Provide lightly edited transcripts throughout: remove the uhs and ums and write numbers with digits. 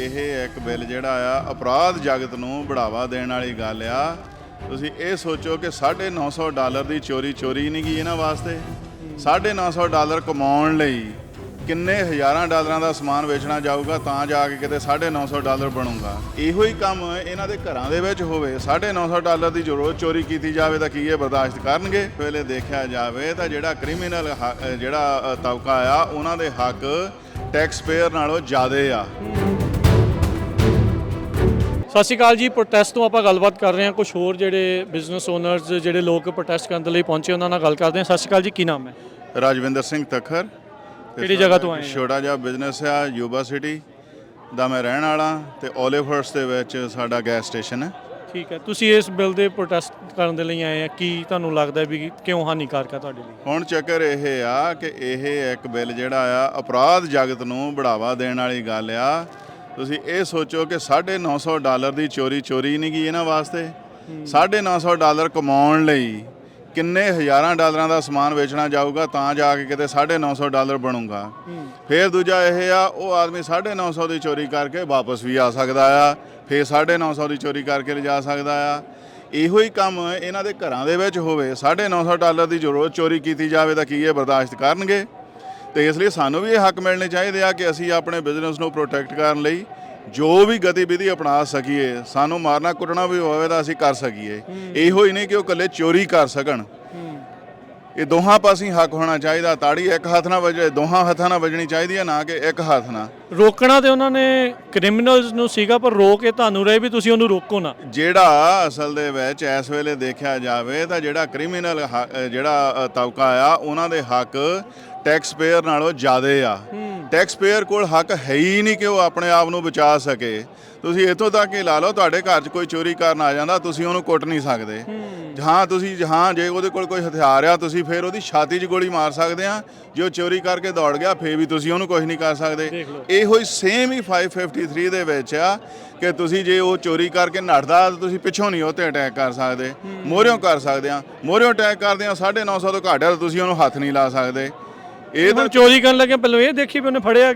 ਇਹ ਇੱਕ ਬਿੱਲ ਜਿਹੜਾ ਆ ਅਪਰਾਧ ਜਗਤ ਨੂੰ ਬੜਾਵਾ ਦੇਣ ਵਾਲੀ ਗੱਲ ਆ। ਤੁਸੀਂ ਇਹ ਸੋਚੋ ਕਿ $950 ਦੀ ਚੋਰੀ ਨਹੀਂ ਗਈ ਇਹਨਾਂ ਵਾਸਤੇ। $950 ਕਮਾਉਣ ਲਈ ਕਿੰਨੇ ਹਜ਼ਾਰਾਂ ਡਾਲਰਾਂ ਦਾ ਸਮਾਨ ਵੇਚਣਾ ਜਾਊਗਾ ਤਾਂ ਜਾ ਕੇ ਕਿਤੇ $950 ਬਣੂਗਾ। ਇਹੋ ਹੀ ਕੰਮ ਇਹਨਾਂ ਦੇ ਘਰਾਂ ਦੇ ਵਿੱਚ ਹੋਵੇ, $950 ਦੀ ਜੋ ਰੋਜ਼ ਚੋਰੀ ਕੀਤੀ ਜਾਵੇ ਤਾਂ ਕੀ ਇਹ ਬਰਦਾਸ਼ਤ ਕਰਨਗੇ? ਪਹਿਲੇ ਦੇਖਿਆ ਜਾਵੇ ਤਾਂ ਜਿਹੜਾ ਕ੍ਰਿਮੀਨਲ ਜਿਹੜਾ ਤਬਕਾ ਆ ਉਹਨਾਂ ਦੇ ਹੱਕ ਟੈਕਸ ਪੇਅਰ ਨਾਲੋਂ ਜ਼ਿਆਦੇ ਆ। ਸਤਿ ਸ਼੍ਰੀ ਅਕਾਲ ਜੀ। ਪ੍ਰੋਟੈਸਟ ਤੋਂ ਆਪਾਂ ਗੱਲਬਾਤ ਕਰ ਰਹੇ ਹਾਂ। ਕੁਝ ਹੋਰ ਜਿਹੜੇ ਬਿਜ਼ਨਸ ਓਨਰਸ ਜਿਹੜੇ ਲੋਕ ਪ੍ਰੋਟੈਸਟ ਕਰਨ ਦੇ ਲਈ ਪਹੁੰਚੇ ਉਹਨਾਂ ਨਾਲ ਗੱਲ ਕਰਦੇ ਹਾਂ। ਸਤਿ ਸ਼੍ਰੀ ਅਕਾਲ ਜੀ, ਕੀ ਨਾਮ ਹੈ? ਰਾਜਵਿੰਦਰ ਸਿੰਘ ਤਖਰ। ਕਿਹੜੀ ਜਗ੍ਹਾ ਤੋਂ ਆਏ ਹੋ? ਛੋਟਾ ਜਿਹਾ ਬਿਜ਼ਨਸ ਆ, ਯੂਬਾ ਸਿਟੀ ਦਾ ਮੈਂ ਰਹਿਣ ਵਾਲਾ ਤੇ ਓਲੀਵਰਸ ਦੇ ਵਿੱਚ ਸਾਡਾ ਗੈਸ ਸਟੇਸ਼ਨ ਹੈ। ਠੀਕ ਹੈ, ਤੁਸੀਂ ਇਸ ਬਿੱਲ ਦੇ ਪ੍ਰੋਟੈਸਟ ਕਰਨ ਦੇ ਲਈ ਆਏ ਆ, ਕੀ ਤੁਹਾਨੂੰ ਲੱਗਦਾ ਵੀ ਕਿਉਂ ਹਾਨੀਕਾਰਕ ਆ ਤੁਹਾਡੇ ਲਈ? ਹੁਣ ਚੱਕਰ ਇਹ ਆ ਕਿ ਇਹ ਇੱਕ ਬਿੱਲ ਜਿਹੜਾ ਆ ਅਪਰਾਧ ਜਗਤ ਨੂੰ ਬੜਾਵਾ ਦੇਣ ਵਾਲੀ ਗੱਲ ਆ। ਤੁਸੀਂ ਇਹ ਸੋਚੋ ਕਿ $950 ਦੀ ਚੋਰੀ ਨਹੀਂ ਗਈ ਇਹਨਾਂ ਵਾਸਤੇ। $950 ਕਮਾਉਣ ਲਈ ਕਿੰਨੇ ਹਜ਼ਾਰਾਂ ਡਾਲਰਾਂ ਦਾ ਸਮਾਨ ਵੇਚਣਾ ਜਾਊਗਾ ਤਾਂ ਜਾ ਕੇ ਕਿਤੇ $950 ਬਣੂਗਾ। ਫਿਰ ਦੂਜਾ ਇਹ ਆ, ਉਹ ਆਦਮੀ $950 ਦੀ ਚੋਰੀ ਕਰਕੇ ਵਾਪਸ ਵੀ ਆ ਸਕਦਾ ਆ, ਫਿਰ $950 ਦੀ ਚੋਰੀ ਕਰਕੇ ਲਿਜਾ ਸਕਦਾ ਆ। ਇਹੋ ਹੀ ਕੰਮ ਇਹਨਾਂ ਦੇ ਘਰਾਂ ਦੇ ਵਿੱਚ ਹੋਵੇ, $950 ਦੀ ਜੋ ਰੋਜ਼ ਚੋਰੀ ਕੀਤੀ ਜਾਵੇ ਤਾਂ ਕੀ ਇਹ ਬਰਦਾਸ਼ਤ ਕਰਨਗੇ? ਤੇ ਇਸ ਲਈ ਸਾਨੂੰ ਵੀ ਇਹ ਹੱਕ ਮਿਲਣੇ ਚਾਹੀਦੇ ਆ ਕਿ ਅਸੀਂ ਆਪਣੇ ਬਿਜ਼ਨਸ ਨੂੰ ਪ੍ਰੋਟੈਕਟ ਕਰਨ ਲਈ ਜੋ ਵੀ ਗਤੀਵਿਧੀ ਅਪਣਾ ਸਕੀਏ। ਸਾਨੂੰ ਮਾਰਨਾ ਕੁੱਟਣਾ ਵੀ ਹੋਵੇ ਤਾਂ ਅਸੀਂ ਕਰ ਸਕੀਏ। ਇਹੋ ਹੀ ਨਹੀਂ ਕਿ ਉਹ ਇਕੱਲੇ ਚੋਰੀ ਕਰ ਸਕਣ। ਇਹ ਦੋਹਾਂ ਪਾਸੇ ਹੱਕ ਹੋਣਾ ਚਾਹੀਦਾ। ਤਾੜੀ ਇੱਕ ਹੱਥ ਨਾਲ ਵੱਜੇ, ਦੋਹਾਂ ਹੱਥਾਂ ਨਾਲ ਵੱਜਣੀ ਚਾਹੀਦੀ ਹੈ, ਨਾ ਕਿ ਇੱਕ ਹੱਥ ਨਾਲ। ਰੋਕਣਾ ਤੇ ਉਹਨਾਂ ਨੇ ਕ੍ਰਿਮੀਨਲਸ ਨੂੰ ਸੀਗਾ, ਪਰ ਰੋਕ ਕੇ ਤੁਹਾਨੂੰ ਰਹੇ ਵੀ ਤੁਸੀਂ ਉਹਨੂੰ ਰੋਕੋ ਨਾ। ਜਿਹੜਾ ਅਸਲ ਦੇ ਵਿੱਚ ਇਸ ਵੇਲੇ ਦੇਖਿਆ ਜਾਵੇ ਤਾਂ ਜਿਹੜਾ ਕ੍ਰਿਮੀਨਲ ਜਿਹੜਾ ਤਬਕਾ ਆ ਉਹਨਾਂ ਦੇ ਹੱਕ ਟੈਕਸ ਪੇਅਰ ਨਾਲੋਂ ਜ਼ਿਆਦੇ ਆ। ਟੈਕਸ ਪੇਅਰ ਕੋਲ ਹੱਕ ਹੈ ਹੀ ਨਹੀਂ ਕਿ ਉਹ ਆਪਣੇ ਆਪ ਨੂੰ ਬਚਾ ਸਕੇ। ਤੁਸੀਂ ਇੱਥੋਂ ਤੱਕ ਹੀ ਲਾ ਲਓ, ਤੁਹਾਡੇ ਘਰ 'ਚ ਕੋਈ ਚੋਰੀ ਕਰਨ ਆ ਜਾਂਦਾ, ਤੁਸੀਂ ਉਹਨੂੰ ਕੁੱਟ ਨਹੀਂ ਸਕਦੇ। ਜੇ ਉਹਦੇ ਕੋਲ ਕੋਈ ਹਥਿਆਰ ਆ ਤੁਸੀਂ ਫਿਰ ਉਹਦੀ ਛਾਤੀ 'ਚ ਗੋਲੀ ਮਾਰ ਸਕਦੇ ਆ। ਜੇ ਉਹ ਚੋਰੀ ਕਰਕੇ ਦੌੜ ਗਿਆ ਫਿਰ ਵੀ ਤੁਸੀਂ ਉਹਨੂੰ ਕੁਝ ਨਹੀਂ ਕਰ ਸਕਦੇ। ਇਹੋ ਹੀ ਸੇਮ ਹੀ 553 ਦੇ ਵਿੱਚ ਆ ਕਿ ਤੁਸੀਂ ਜੇ ਉਹ ਚੋਰੀ ਕਰਕੇ ਨੱਠਦਾ ਤਾਂ ਤੁਸੀਂ ਪਿੱਛੋਂ ਨਹੀਂ ਉਹ 'ਤੇ ਅਟੈਕ ਕਰ ਸਕਦੇ, ਮੋਹਰਿਓਂ ਕਰ ਸਕਦੇ ਆ। ਮੋਹਰਿਓਂ ਅਟੈਕ ਕਰਦੇ ਆ, $950 ਤੋਂ ਘੱਟ ਆ ਤਾਂ ਤੁਸੀਂ ਉਹਨੂੰ ਹੱਥ ਨਹੀਂ ਲਾ ਸਕਦੇ। ਇਹ ਤਾਂ ਚੋਰੀ ਕਰਨ ਲੱਗੇ ਪਹਿਲਾਂ ਇਹ ਦੇਖੀ ਵੀ ਉਹਨੇ ਫੜਿਆ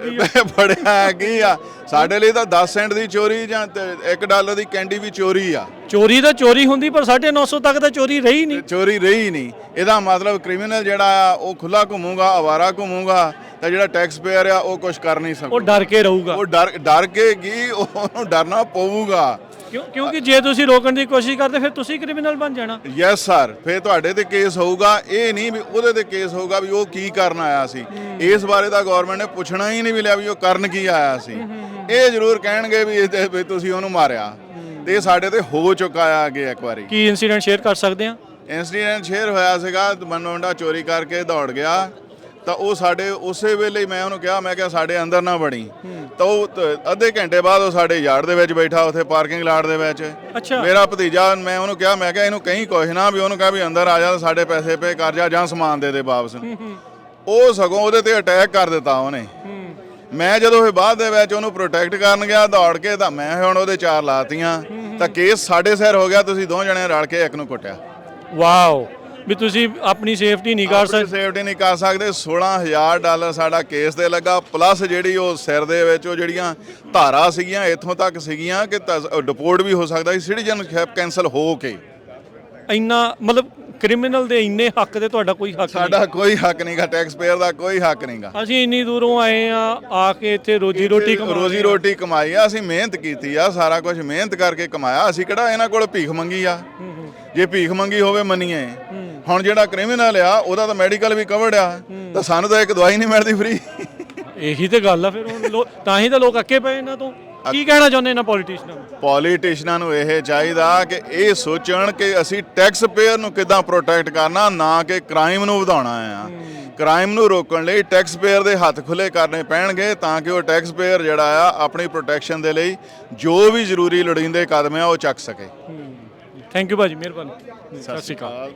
ਕੀ ਆ। ਸਾਡੇ ਲਈ ਤਾਂ 10 ਸੈਂਟ ਦੀ ਚੋਰੀ ਜਾਂ $1 ਦੀ ਕੈਂਡੀ ਵੀ ਚੋਰੀ ਆ। ਚੋਰੀ ਤਾਂ ਚੋਰੀ ਹੁੰਦੀ, ਪਰ 950 ਤੱਕ ਤਾਂ ਚੋਰੀ ਰਹੀ ਨਹੀਂ। ਇਹਦਾ ਮਤਲਬ ਕ੍ਰਿਮੀਨਲ ਜਿਹੜਾ ਆ ਉਹ ਖੁੱਲਾ ਘੁੰਮੂਗਾ, ਅਵਾਰਾ ਘੁੰਮੂਗਾ, ਤਾਂ ਜਿਹੜਾ ਟੈਕਸ ਪੇਅਰ ਆ ਉਹ ਕੁਝ ਕਰ ਨਹੀਂ ਸਕਦਾ। ਉਹ ਡਰ ਕੇ ਰਹੂਗਾ। ਉਹ ਡਰ ਕੇ ਕੀ ਉਹਨੂੰ ਡਰਨਾ ਪਊਗਾ। ਕਿਉਂਕਿ ਜੇ ਤੁਸੀਂ ਰੋਕਣ ਦੀ ਕੋਸ਼ਿਸ਼ ਕਰਦੇ ਫਿਰ ਤੁਸੀਂ ਕ੍ਰਿਮੀਨਲ ਬਣ ਜਾਣਾ। ਯੈਸ ਸਰ, ਫਿਰ ਤੁਹਾਡੇ ਤੇ ਕੇਸ ਹੋਊਗਾ। ਇਹ ਨਹੀਂ ਵੀ ਉਹਦੇ ਤੇ ਕੇਸ ਹੋਊਗਾ ਵੀ ਉਹ ਕੀ ਕਰਨ ਆਇਆ ਸੀ। ਇਸ ਬਾਰੇ ਤਾਂ ਗਵਰਨਮੈਂਟ ਨੇ ਪੁੱਛਣਾ ਹੀ ਨਹੀਂ ਮਿਲਿਆ ਵੀ ਉਹ ਕਰਨ ਕੀ ਆਇਆ ਸੀ। ਇਹ ਜ਼ਰੂਰ ਕਹਿਣਗੇ ਵੀ ਤੁਸੀਂ ਉਹਨੂੰ ਮਾਰਿਆ, ਤੇ ਇਹ ਸਾਡੇ ਤੇ ਹੋ ਚੁੱਕਾ ਆ ਅੱਗੇ ਇੱਕ ਵਾਰੀ। ਕੀ ਇਨਸੀਡੈਂਟ ਸ਼ੇਅਰ ਕਰ ਸਕਦੇ ਆ? ਇਨਸੀਡੈਂਟ ਸ਼ੇਅਰ ਹੋਇਆ ਸੀਗਾ, ਮੁੰਡਾ ਚੋਰੀ ਕਰਕੇ ਦੌੜ ਗਿਆ ਤਾਂ ਉਹ ਸਾਡੇ ਉਸੇ ਵੇਲੇ ਹੀ ਮੈਂ ਉਹਨੂੰ ਕਿਹਾ, ਮੈਂ ਕਿਹਾ ਸਾਡੇ ਅੰਦਰ ਨਾ ਵੜੀ। ਤਾਂ ਉਹ ਅੱਧੇ ਘੰਟੇ ਬਾਅਦ ਉਹ ਸਾਡੇ ਯਾਰਡ ਦੇ ਵਿੱਚ ਬੈਠਾ, ਉੱਥੇ ਪਾਰਕਿੰਗ ਲਾਟ ਦੇ ਵਿੱਚ। ਮੇਰਾ ਭਤੀਜਾ, ਮੈਂ ਉਹਨੂੰ ਕਿਹਾ, ਮੈਂ ਕਿਹਾ ਇਹਨੂੰ ਕਹੀਂ ਕੁਛ ਨਾ, ਵੀ ਉਹਨੂੰ ਕਿਹਾ ਵੀ ਅੰਦਰ ਆ ਜਾ, ਸਾਡੇ ਪੈਸੇ ਪੇ ਕਰ ਜਾ ਜਾਂ ਸਮਾਨ ਦੇ ਵਾਪਸ। ਉਹ ਸਗੋਂ ਉਹਦੇ ਤੇ ਅਟੈਕ ਕਰ ਦਿੱਤਾ ਉਹਨੇ। ਮੈਂ ਜਦੋਂ ਇਹ ਬਾਅਦ ਦੇ ਵਿੱਚ ਉਹਨੂੰ ਪ੍ਰੋਟੈਕਟ ਕਰਨ ਗਿਆ ਦੌੜ ਕੇ, ਤਾਂ ਮੈਂ ਹੁਣ ਉਹਦੇ 4 ਲਾਤੀਆਂ ਤਾਂ ਕੇਸ ਸਾਡੇ ਸਿਰ ਹੋ ਗਿਆ। ਤੁਸੀਂ 2 ਜਣੇ ਰਲ ਕੇ ਇੱਕ ਨੂੰ ਕੁੱਟਿਆ। ਵਾਓ, ਵੀ ਤੁਸੀਂ ਆਪਣੀ ਸੇਫਟੀ ਨਹੀਂ ਕਰ ਸਕਦੇ। $16,000 ਸਾਡਾ ਕੇਸ ਤੇ ਲੱਗਾ, ਪਲੱਸ ਜਿਹੜੀ ਉਹ ਸਿਰ ਦੇ ਵਿੱਚ ਉਹ ਜਿਹੜੀਆਂ ਧਾਰਾ ਸੀਗੀਆਂ ਇੱਥੋਂ ਤੱਕ ਸੀਗੀਆਂ ਕਿ ਡਿਪੋਰਟ ਵੀ ਹੋ ਸਕਦਾ ਸੀ ਸਿਟੀਜ਼ਨਸ਼ਿਪ ਕੈਂਸਲ ਹੋ ਕੇ। ਇੰਨਾ ਮਤਲਬ ਕ੍ਰਿਮੀਨਲ ਦੇ ਇੰਨੇ ਹੱਕ ਤੇ ਤੁਹਾਡਾ ਕੋਈ ਹੱਕ? ਸਾਡਾ ਕੋਈ ਹੱਕ ਨਹੀਂਗਾ, ਟੈਕਸ ਪੇਅਰ ਦਾ ਕੋਈ ਹੱਕ ਨਹੀਂਗਾ। ਅਸੀਂ ਇੰਨੀ ਦੂਰੋਂ ਆਏ ਆ ਕੇ ਇੱਥੇ ਰੋਜੀ ਰੋਟੀ ਕਮਾਈ ਆ। ਅਸੀਂ ਮਿਹਨਤ ਕੀਤੀ ਆ, ਸਾਰਾ ਕੁਝ ਮਿਹਨਤ ਕਰਕੇ ਕਮਾਇਆ। ਅਸੀਂ ਕਿਹੜਾ ਇਹਨਾਂ ਕੋਲ ਭੀਖ ਮੰਗੀ ਆ? ਜੇ ਭੀਖ ਮੰਗੀ ਹੋਵੇ ਮੰਨੀਏ। ਹੁਣ ਜਿਹੜਾ ਕ੍ਰਿਮੀਨਲ ਆ ਉਹਦਾ ਤਾਂ ਮੈਡੀਕਲ ਵੀ ਕਵਰਡ ਆ, ਤਾਂ ਸਾਨੂੰ ਤਾਂ ਇੱਕ ਦਵਾਈ ਨਹੀਂ ਮਿਲਦੀ ਫ੍ਰੀ। ਇਹੀ ਤੇ ਗੱਲ ਆ ਫਿਰ। ਹੁਣ ਤਾਂ ਹੀ ਤਾਂ ਲੋਕ ਅੱਕੇ ਪਏ ਇਹਨਾਂ ਤੋਂ। ਕੀ ਕਹਿਣਾ ਚਾਹੁੰਦੇ ਇਹਨਾਂ ਪੋਲੀਟੀਸ਼ੀਅਨਾਂ ਨੂੰ? ਇਹ ਚਾਹੀਦਾ ਕਿ ਇਹ ਸੋਚਣ ਕਿ ਅਸੀਂ ਟੈਕਸ ਪੇਅਰ ਨੂੰ ਕਿੱਦਾਂ ਪ੍ਰੋਟੈਕਟ ਕਰਨਾ, ਨਾ ਕਿ ਕ੍ਰਾਈਮ ਨੂੰ ਵਧਾਉਣਾ ਆ। ਕ੍ਰਾਈਮ ਨੂੰ ਰੋਕਣ ਲਈ ਟੈਕਸ ਪੇਅਰ ਦੇ ਹੱਥ ਖੁੱਲੇ ਕਰਨੇ ਪੈਣਗੇ ਤਾਂ ਕਿ ਉਹ ਟੈਕਸ ਪੇਅਰ ਜਿਹੜਾ ਆ ਆਪਣੀ ਪ੍ਰੋਟੈਕਸ਼ਨ ਦੇ ਲਈ ਜੋ ਵੀ ਜ਼ਰੂਰੀ ਲੋੜੀਂਦੇ ਕਦਮ ਆ ਉਹ ਚੱਕ ਸਕੇ। ਥੈਂਕ ਯੂ ਭਾਜੀ, ਮਿਹਰਬਾਨੀ। ਸਤਿ ਸ਼੍ਰੀ ਅਕਾਲ।